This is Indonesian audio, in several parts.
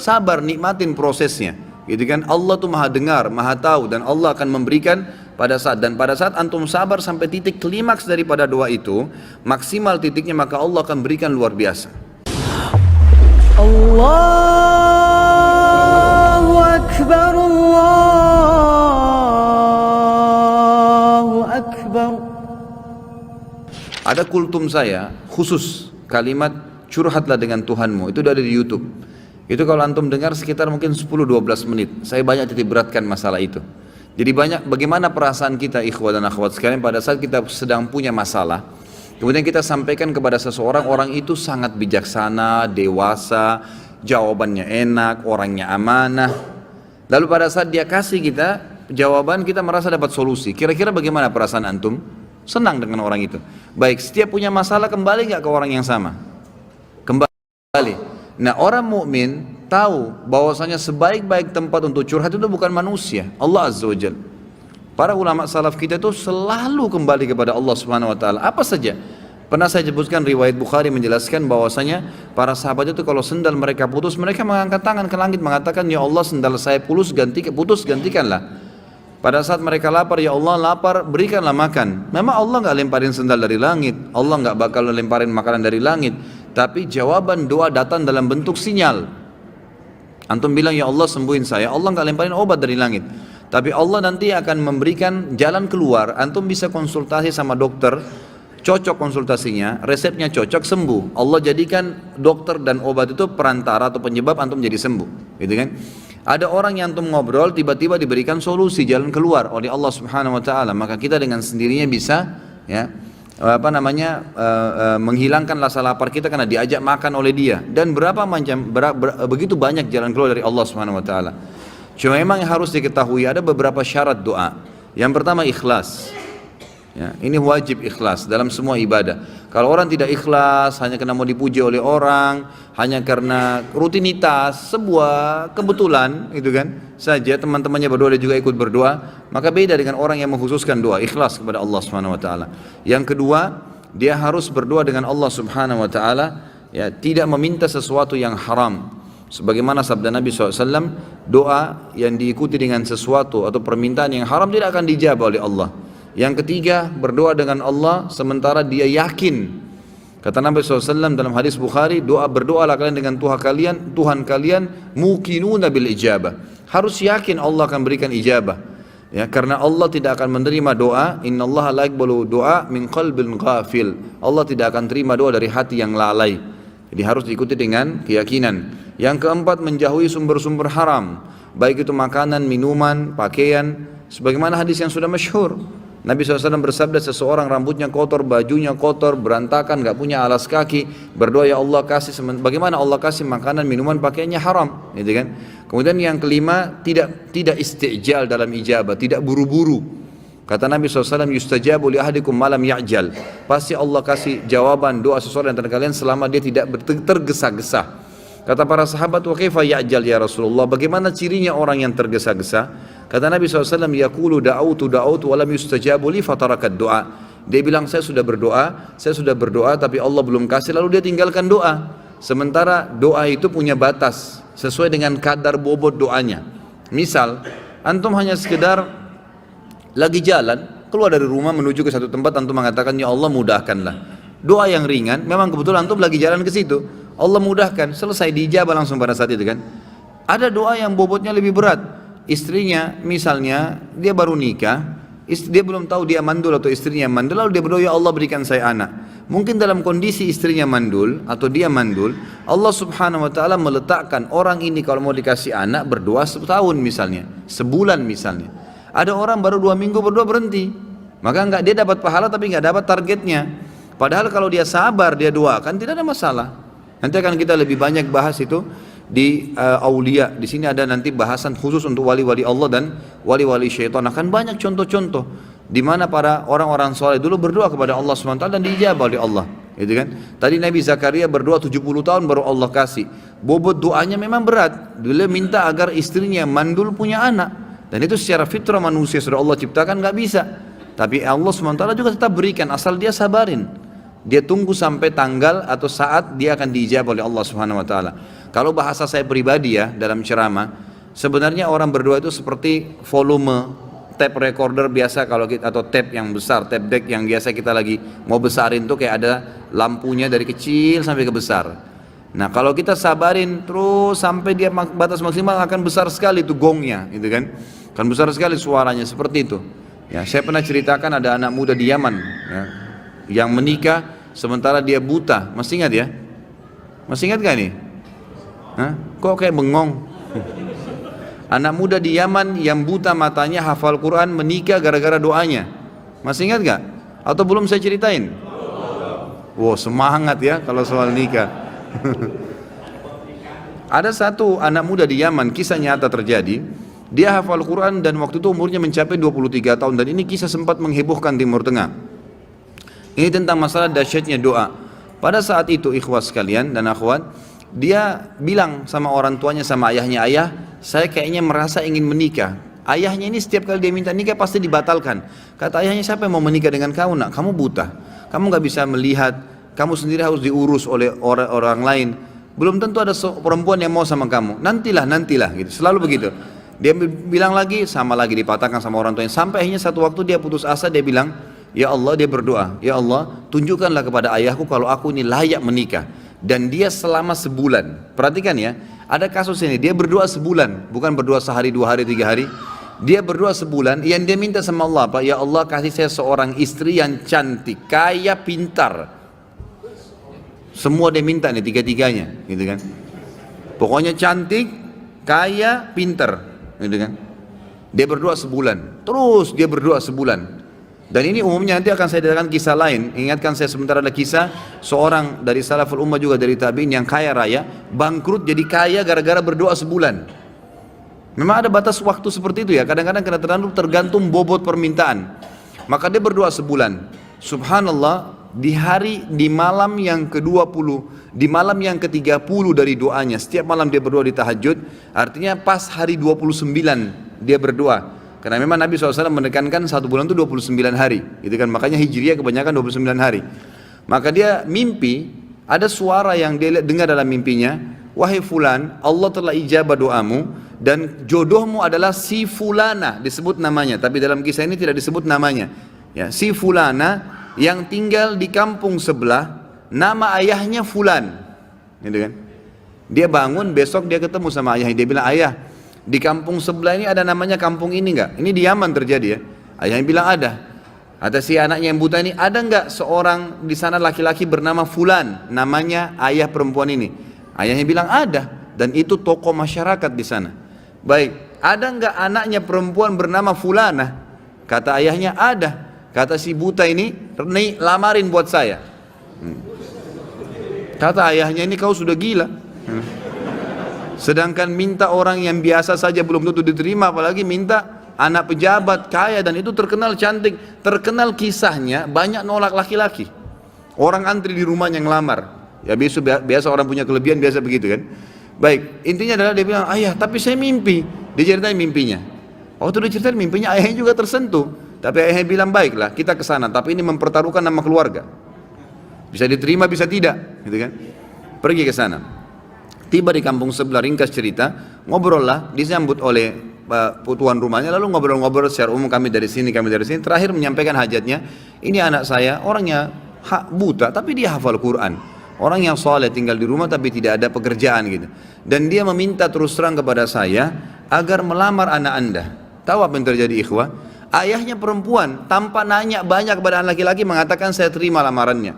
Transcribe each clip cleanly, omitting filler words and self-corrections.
sabar, nikmatin prosesnya. Gitu kan? Allah tuh maha dengar, maha tahu, dan Allah akan memberikan pada saat antum sabar sampai titik klimaks daripada doa itu, maksimal titiknya, maka Allah akan berikan luar biasa. Allahu Akbar, Allahu Akbar. Ada kultum saya khusus kalimat curhatlah dengan Tuhanmu, itu ada di YouTube. Itu kalau antum dengar sekitar mungkin 10-12 menit. Saya banyak titik beratkan masalah itu. Jadi banyak bagaimana perasaan kita ikhwah dan akhwat sekalian pada saat kita sedang punya masalah. Kemudian kita sampaikan kepada seseorang, orang itu sangat bijaksana, dewasa, jawabannya enak, orangnya amanah. Lalu pada saat dia kasih kita jawaban, kita merasa dapat solusi. Kira-kira bagaimana perasaan antum? Senang dengan orang itu. Baik, setiap punya masalah kembali gak ke orang yang sama? Kembali. Nah, orang mukmin tahu bahwasanya sebaik-baik tempat untuk curhat itu bukan manusia, Allah Azza wa Jalla. Para ulama salaf kita itu selalu kembali kepada Allah Subhanahu wa taala. Apa saja? Pernah saya sebutkan riwayat Bukhari menjelaskan bahwasanya para sahabat itu kalau sendal mereka putus, mereka mengangkat tangan ke langit mengatakan, "Ya Allah, sendal saya putus, gantikanlah." Pada saat mereka lapar, "Ya Allah, lapar, berikanlah makan." Memang Allah enggak lemparin sendal dari langit, Allah enggak bakal lemparin makanan dari langit. Tapi jawaban doa datang dalam bentuk sinyal. Antum bilang, "Ya Allah, sembuhin saya." Allah enggak lemparin obat dari langit. Tapi Allah nanti akan memberikan jalan keluar. Antum bisa konsultasi sama dokter, cocok konsultasinya, resepnya cocok, sembuh. Allah jadikan dokter dan obat itu perantara atau penyebab antum jadi sembuh. Gitu kan? Ada orang yang antum ngobrol, tiba-tiba diberikan solusi, jalan keluar oleh Allah Subhanahu wa taala. Maka kita dengan sendirinya bisa menghilangkan rasa lapar kita karena diajak makan oleh dia, dan begitu banyak jalan keluar dari Allah Subhanahu wa taala. Cuma memang yang harus diketahui ada beberapa syarat doa. Yang pertama ikhlas. Ya, ini wajib ikhlas dalam semua ibadah. Kalau orang tidak ikhlas hanya karena mau dipuji oleh orang, hanya karena rutinitas, sebuah kebetulan itu kan saja teman-temannya berdoa dia juga ikut berdoa, maka beda dengan orang yang mengkhususkan doa ikhlas kepada Allah Subhanahu wa taala. Yang kedua, dia harus berdoa dengan Allah Subhanahu wa taala, ya, tidak meminta sesuatu yang haram. Sebagaimana sabda Nabi SAW, doa yang diikuti dengan sesuatu atau permintaan yang haram tidak akan dijawab oleh Allah. Yang ketiga, berdoa dengan Allah sementara dia yakin. Kata Nabi SAW dalam hadis Bukhari, berdoalah kalian dengan Tuhan kalian muqinuna bil ijabah. Harus yakin Allah akan berikan ijabah. Ya, karena Allah tidak akan menerima doa, innallaha la yaqbalu doa min qalbin ghafil. Allah tidak akan terima doa dari hati yang lalai. Jadi harus diikuti dengan keyakinan. Yang keempat, menjauhi sumber-sumber haram, baik itu makanan, minuman, pakaian. Sebagaimana hadis yang sudah masyhur, Nabi SAW bersabda, seseorang rambutnya kotor, bajunya kotor, berantakan, gak punya alas kaki, berdoa, "Ya Allah kasih," bagaimana Allah kasih makanan, minuman, pakaiannya haram, gitu kan? Kemudian yang kelima, tidak istijal dalam ijabah, tidak buru-buru. Kata Nabi SAW, "Yustajabu li ahadikum malam ya'jal." Pasti Allah kasih jawaban doa seseorang antara kalian selama dia tidak tergesa-gesa. Kata para sahabat, "Wa kaifa ya'jal ya Rasulullah?" Bagaimana cirinya orang yang tergesa-gesa? Kata Nabi SAW, "Yaqulu da'autu wa lam yustajabu li fatarakat doa." Dia bilang, saya sudah berdoa tapi Allah belum kasih, lalu dia tinggalkan doa. Sementara doa itu punya batas sesuai dengan kadar bobot doanya. Misal, antum hanya sekedar lagi jalan, keluar dari rumah menuju ke satu tempat, antum mengatakan, "Ya Allah, mudahkanlah." Doa yang ringan, memang kebetulan antum lagi jalan ke situ, Allah mudahkan, selesai, diijabah langsung pada saat itu kan. Ada doa yang bobotnya lebih berat. Istrinya misalnya dia baru nikah, dia belum tahu dia mandul atau istrinya mandul, lalu dia berdoa, "Ya Allah, berikan saya anak." Mungkin dalam kondisi istrinya mandul atau dia mandul, Allah Subhanahu wa taala meletakkan orang ini kalau mau dikasih anak berdoa setahun misalnya, sebulan misalnya. Ada orang baru 2 minggu berdoa berhenti, maka dia dapat pahala tapi enggak dapat targetnya. Padahal kalau dia sabar, dia doakan, tidak ada masalah. Nanti akan kita lebih banyak bahas itu di aulia. Di sini ada nanti bahasan khusus untuk wali-wali Allah dan wali-wali syaitan. Akan banyak contoh-contoh di mana para orang-orang soleh dulu berdoa kepada Allah SWT dan diijabah oleh Allah. Gitu kan? Tadi Nabi Zakaria berdoa 70 tahun baru Allah kasih. Bobot doanya memang berat. Dia minta agar istrinya mandul punya anak. Dan itu secara fitrah manusia sudah Allah ciptakan, nggak bisa. Tapi Allah SWT juga tetap berikan asal dia sabarin. Dia tunggu sampai tanggal atau saat dia akan diijabah oleh Allah Subhanahu wa taala. Kalau bahasa saya pribadi ya dalam ceramah, sebenarnya orang berdoa itu seperti volume tape recorder biasa kalau kita, atau tape yang besar, tape deck yang biasa kita lagi mau besarin tuh kayak ada lampunya dari kecil sampai ke besar. Nah kalau kita sabarin terus sampai dia batas maksimal akan besar sekali itu gongnya, gitu kan? Akan besar sekali suaranya seperti itu. Ya, saya pernah ceritakan ada anak muda di Yaman ya, yang menikah sementara dia buta. Masih ingat ya? Masih ingat gak nih? Hah? Kok kayak bengong? Anak muda di Yaman yang buta matanya hafal Quran menikah gara-gara doanya. Masih ingat gak? Atau belum saya ceritain? Wow, semangat ya kalau soal nikah. Ada satu anak muda di Yaman, kisah nyata terjadi. Dia hafal Quran dan waktu itu umurnya mencapai 23 tahun. Dan ini kisah sempat menghebohkan Timur Tengah. Ini tentang masalah dahsyatnya doa. Pada saat itu ikhwas sekalian dan akhwat, dia bilang sama orang tuanya, sama ayahnya, ayah saya kayaknya merasa ingin menikah. Ayahnya ini setiap kali dia minta nikah pasti dibatalkan. Kata ayahnya, siapa yang mau menikah dengan kamu nak? Kamu buta, kamu gak bisa melihat, kamu sendiri harus diurus oleh orang lain. Belum tentu ada perempuan yang mau sama kamu. Nantilah gitu, selalu begitu. Dia bilang lagi, sama lagi dipatahkan sama orang tuanya. Sampai akhirnya satu waktu dia putus asa, dia bilang, ya Allah, dia berdoa, ya Allah tunjukkanlah kepada ayahku kalau aku ini layak menikah. Dan dia selama sebulan, perhatikan ya, ada kasus ini, dia berdoa sebulan, bukan berdoa sehari, 2 hari, 3 hari. Dia berdoa sebulan, yang dia minta sama Allah apa? Ya Allah kasih saya seorang istri yang cantik, kaya, pintar. Semua dia minta nih, tiga-tiganya gitu kan. Pokoknya cantik, kaya, pintar gitu kan. Dia berdoa sebulan, terus dia berdoa sebulan. Dan ini umumnya nanti akan saya datangkan kisah lain. Ingatkan saya sebentar ada kisah seorang dari salaful ummah juga dari tabi'in yang kaya raya, bangkrut jadi kaya gara-gara berdoa sebulan. Memang ada batas waktu seperti itu ya. Kadang-kadang tergantung bobot permintaan. Maka dia berdoa sebulan. Subhanallah, di malam yang ke-20, di malam yang ke-30 dari doanya, setiap malam dia berdoa di tahajud, artinya pas hari 29 dia berdoa. Karena memang Nabi SAW menekankan 1 bulan itu 29 hari gitu kan, makanya Hijriah kebanyakan 29 hari. Maka dia mimpi, ada suara yang dia dengar dalam mimpinya, wahai fulan, Allah telah ijabah doamu dan jodohmu adalah si fulana, disebut namanya, tapi dalam kisah ini tidak disebut namanya ya, si fulana yang tinggal di kampung sebelah, nama ayahnya fulan gitu kan. Dia bangun, besok dia ketemu sama ayahnya, dia bilang, ayah di kampung sebelah ini ada namanya kampung ini enggak? Ini di Yaman terjadi ya. Ayahnya bilang ada. Ada si anaknya yang buta ini, ada enggak seorang di sana laki-laki bernama fulan, namanya ayah perempuan ini? Ayahnya bilang ada, dan itu tokoh masyarakat di sana. Baik, ada enggak anaknya perempuan bernama fulana? Kata ayahnya ada. Kata si buta ini, lamarin buat saya. Kata ayahnya, ini kau sudah gila. Sedangkan minta orang yang biasa saja belum tentu diterima, apalagi minta anak pejabat kaya, dan itu terkenal cantik, terkenal kisahnya banyak nolak laki-laki. Orang antri di rumahnya ngelamar. Ya biasa orang punya kelebihan biasa begitu kan. Baik, intinya adalah dia bilang, ayah tapi saya mimpi. Dia ceritain mimpinya. Waktu dia ceritain mimpinya, ayahnya juga tersentuh. Tapi ayahnya bilang, baiklah kita ke sana, tapi ini mempertaruhkan nama keluarga. Bisa diterima bisa tidak, gitu kan. Pergi ke sana. Tiba di kampung sebelah, ringkas cerita, ngobrol lah, disambut oleh tuan rumahnya, lalu ngobrol-ngobrol secara umum, kami dari sini, terakhir menyampaikan hajatnya, ini anak saya, orangnya buta, tapi dia hafal Quran, orang yang soleh, tinggal di rumah tapi tidak ada pekerjaan gitu, dan dia meminta terus terang kepada saya, agar melamar anak anda. Tahu apa yang terjadi ikhwah? Ayahnya perempuan, tanpa nanya banyak kepada anak laki-laki, mengatakan saya terima lamarannya.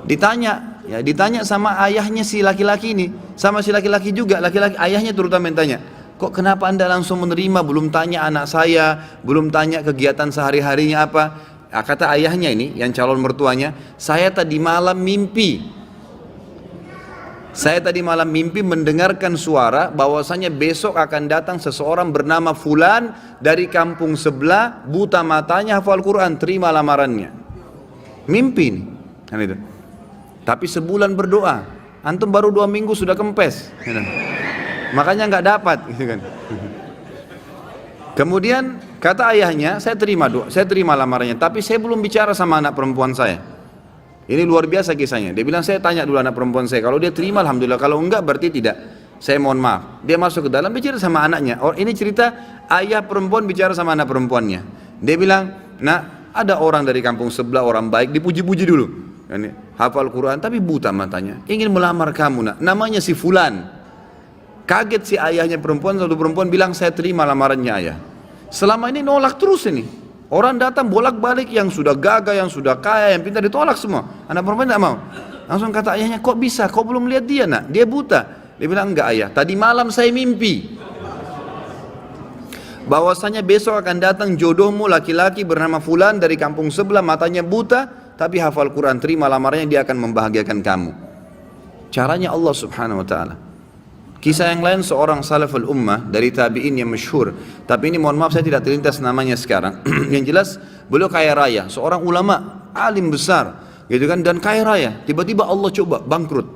Ditanya sama ayahnya si laki-laki ini, sama si laki-laki juga, ayahnya terutama yang tanya, kok kenapa anda langsung menerima, belum tanya anak saya, belum tanya kegiatan sehari-harinya apa? Kata ayahnya ini, yang calon mertuanya, saya tadi malam mimpi mendengarkan suara bahwasanya besok akan datang seseorang bernama fulan dari kampung sebelah, buta matanya, hafal Quran, terima lamarannya. Mimpi nih, kan itu. Tapi sebulan berdoa, antum baru 2 minggu sudah kempes, makanya nggak dapat, gitu kan. Kemudian kata ayahnya, saya terima lamarannya, tapi saya belum bicara sama anak perempuan saya. Ini luar biasa kisahnya. Dia bilang, saya tanya dulu anak perempuan saya, kalau dia terima alhamdulillah, kalau enggak berarti tidak. Saya mohon maaf. Dia masuk ke dalam bicara sama anaknya. Oh, ini cerita ayah perempuan bicara sama anak perempuannya. Dia bilang, nah ada orang dari kampung sebelah, orang baik, dipuji-puji dulu. Ini, hafal Quran tapi buta matanya. Ingin melamar kamu nak. Namanya si Fulan. Kaget si ayahnya perempuan, satu perempuan bilang, saya terima lamarannya ayah. Selama ini nolak terus ini. Orang datang bolak-balik, yang sudah gagah, yang sudah kaya, yang pintar, ditolak semua. Anak perempuan tidak mau. Langsung kata ayahnya, kok bisa? Kau belum lihat dia nak? Dia buta. Dia bilang, enggak ayah, tadi malam saya mimpi bahwasanya besok akan datang jodohmu laki-laki bernama Fulan dari kampung sebelah, matanya buta, tapi hafal Quran, terima lamarannya, dia akan membahagiakan kamu. Caranya Allah subhanahu wa ta'ala. Kisah yang lain seorang salaful ummah dari tabi'in yang masyhur, tapi ini mohon maaf saya tidak terlintas namanya sekarang. Yang jelas beliau kaya raya, seorang ulama, alim besar, gitu kan, dan kaya raya. Tiba-tiba Allah coba bangkrut.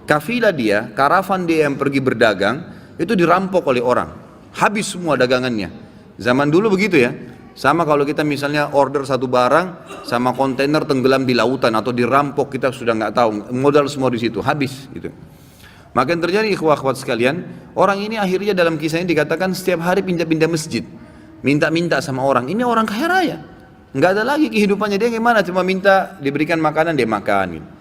Kafilah dia, karavan dia yang pergi berdagang itu dirampok oleh orang, habis semua dagangannya. Zaman dulu begitu ya. Sama kalau kita misalnya order satu barang sama kontainer tenggelam di lautan atau dirampok, kita sudah nggak tahu, modal semua di situ, habis gitu. Maka yang terjadi ikhwah-ikhwat sekalian, orang ini akhirnya dalam kisah ini dikatakan setiap hari pindah-pindah masjid, minta-minta sama orang. Ini orang kaya raya, nggak ada lagi kehidupannya, dia gimana, cuma minta diberikan makanan, dia makan.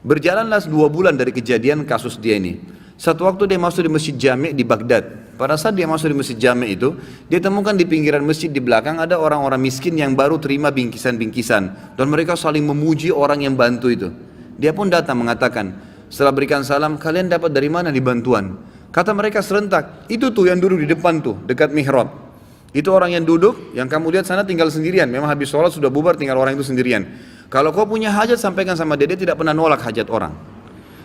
Berjalanlah 2 bulan dari kejadian kasus dia ini. Satu waktu dia masuk di masjid Jami' di Baghdad. Pada saat dia masuk di masjid Jami' itu, dia temukan di pinggiran masjid di belakang ada orang-orang miskin yang baru terima bingkisan-bingkisan, dan mereka saling memuji orang yang bantu itu. Dia pun datang mengatakan, setelah berikan salam, kalian dapat dari mana nih bantuan? Kata mereka serentak, itu tuh yang duduk di depan tuh, dekat mihrab. Itu orang yang duduk, yang kamu lihat sana tinggal sendirian. Memang habis sholat sudah bubar, tinggal orang itu sendirian. Kalau kau punya hajat, sampaikan sama dia tidak pernah nolak hajat orang.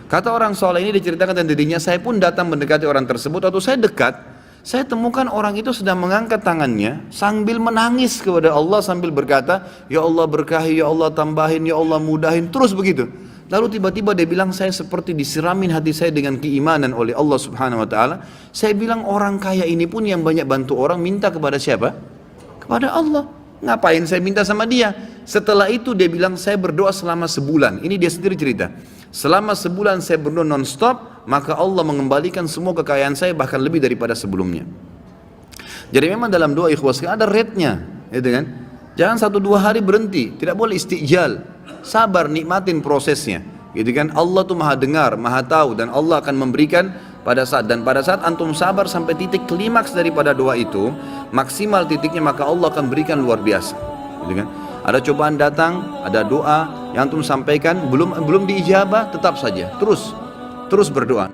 Kata orang soleh ini diceritakan dan dirinya, saya pun datang mendekati orang tersebut. Atau saya dekat, saya temukan orang itu sedang mengangkat tangannya sambil menangis kepada Allah, sambil berkata, ya Allah berkahi, ya Allah tambahin, ya Allah mudahin, terus begitu. Lalu tiba-tiba dia bilang, saya seperti disiramin hati saya dengan keimanan oleh Allah subhanahu wa ta'ala. Saya bilang, orang kaya ini pun yang banyak bantu orang, minta kepada siapa? Kepada Allah. Ngapain saya minta sama dia? Setelah itu dia bilang, saya berdoa selama sebulan. Ini dia sendiri cerita. Selama sebulan saya berdoa non-stop, maka Allah mengembalikan semua kekayaan saya, bahkan lebih daripada sebelumnya. Jadi memang dalam doa ikhwas ada rate-nya, gitu kan? Jangan 1-2 hari berhenti, tidak boleh istijal. Sabar, nikmatin prosesnya, gitu kan? Allah tuh maha dengar, maha tahu, dan Allah akan memberikan pada saat antum sabar sampai titik klimaks daripada doa itu, maksimal titiknya, maka Allah akan berikan luar biasa, gitu kan? Ada cobaan datang, ada doa yang antum sampaikan belum diijabah, tetap saja terus berdoa.